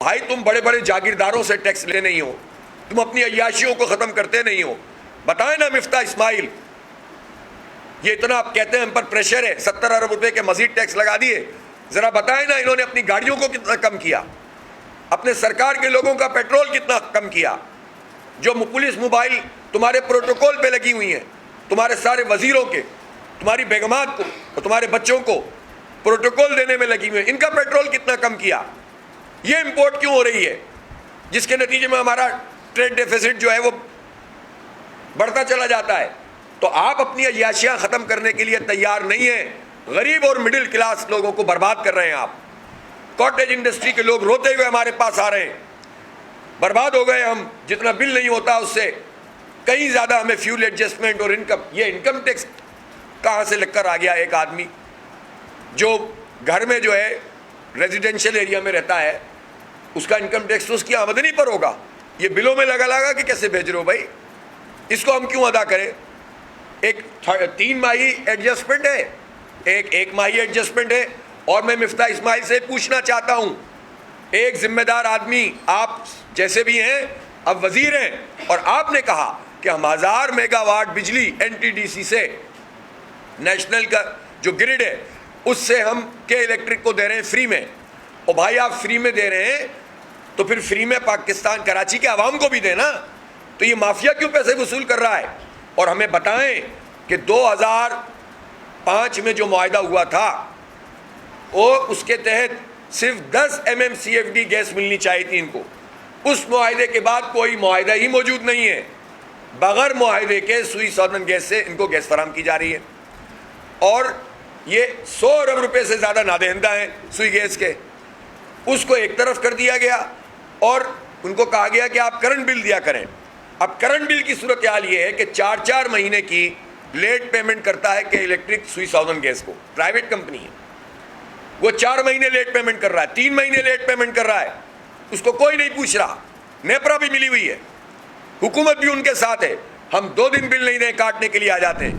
بھائی تم بڑے بڑے جاگیرداروں سے ٹیکس لے نہیں ہو، تم اپنی عیاشیوں کو ختم کرتے نہیں ہو. بتائیں نا مفتاح اسماعیل، یہ اتنا آپ کہتے ہیں ہم پر پریشر ہے، 70 ارب روپے کے مزید ٹیکس لگا دیے. ذرا بتائیں نا انہوں نے اپنی گاڑیوں کو کتنا کم کیا، اپنے سرکار کے لوگوں کا پیٹرول کتنا کم کیا. جو پولیس موبائل تمہارے پروٹوکول پہ لگی ہوئی ہیں، تمہارے سارے وزیروں کے، تمہاری بیگمات کو اور تمہارے بچوں کو پروٹوکول دینے میں لگی ہوئی ہیں، ان کا پیٹرول کتنا کم کیا. یہ امپورٹ کیوں ہو رہی ہے، جس کے نتیجے میں ہمارا ٹریڈ ڈیفیسٹ جو ہے وہ بڑھتا چلا جاتا ہے. تو آپ اپنی عیاشیاں ختم کرنے کے لیے تیار نہیں ہیں. غریب اور مڈل کلاس لوگوں کو برباد کر رہے ہیں آپ. کاٹیج انڈسٹری کے لوگ روتے ہوئے ہمارے پاس آ رہے ہیں، برباد ہو گئے ہم. جتنا بل نہیں ہوتا اس سے کہیں زیادہ ہمیں فیول ایڈجسٹمنٹ اور انکم. یہ انکم ٹیکس کہاں سے لگ کر آ گیا؟ ایک آدمی جو گھر میں جو ہے ریزیڈینشیل ایریا میں رہتا ہے، اس کا انکم ٹیکس تو اس کی آمدنی پر ہوگا. یہ بلوں میں لگا کہ کیسے بھیج رہے ہو بھائی؟ اس کو ہم کیوں ادا کریں؟ ایک 3 ماہی ایڈجسٹمنٹ ہے، ایک ماہی ایڈجسٹمنٹ ہے. اور میں مفتاح اسماعیل سے پوچھنا چاہتا ہوں، ایک ذمہ دار آدمی آپ جیسے بھی ہیں، اب وزیر ہیں، اور آپ نے کہا کہ ہم 1000 میگا واٹ بجلی NTDC سے، نیشنل کا جو گرڈ ہے اس سے ہم کے الیکٹرک کو دے رہے ہیں فری میں. اور بھائی آپ فری میں دے رہے ہیں تو پھر فری میں پاکستان کراچی کے عوام کو بھی دینا. تو یہ مافیا کیوں پیسے وصول کر رہا ہے؟ اور ہمیں بتائیں کہ 2005 میں جو معاہدہ ہوا تھا وہ اس کے تحت صرف 10 MMCFD گیس ملنی چاہیے تھی ان کو. اس معاہدے کے بعد کوئی معاہدہ ہی موجود نہیں ہے. بغیر معاہدے کے سوئی سودن گیس سے ان کو گیس فراہم کی جا رہی ہے. اور یہ 100 ارب روپے سے زیادہ نادہندہ ہیں سوئی گیس کے. اس کو ایک طرف کر دیا گیا اور ان کو کہا گیا کہ آپ کرنٹ بل دیا کریں. اب کرنٹ بل کی صورتحال یہ ہے کہ 4 مہینے کی لیٹ پیمنٹ کرتا ہے کہ الیکٹرک سوئی ساؤدرن گیس کو، پرائیویٹ کمپنی ہے، وہ 4 مہینے لیٹ پیمنٹ کر رہا ہے، 3 مہینے لیٹ پیمنٹ کر رہا ہے. اس کو کوئی نہیں پوچھ رہا. نیپرا بھی ملی ہوئی ہے، حکومت بھی ان کے ساتھ ہے. ہم 2 دن بل نہیں دیں کاٹنے کے لیے آ جاتے ہیں.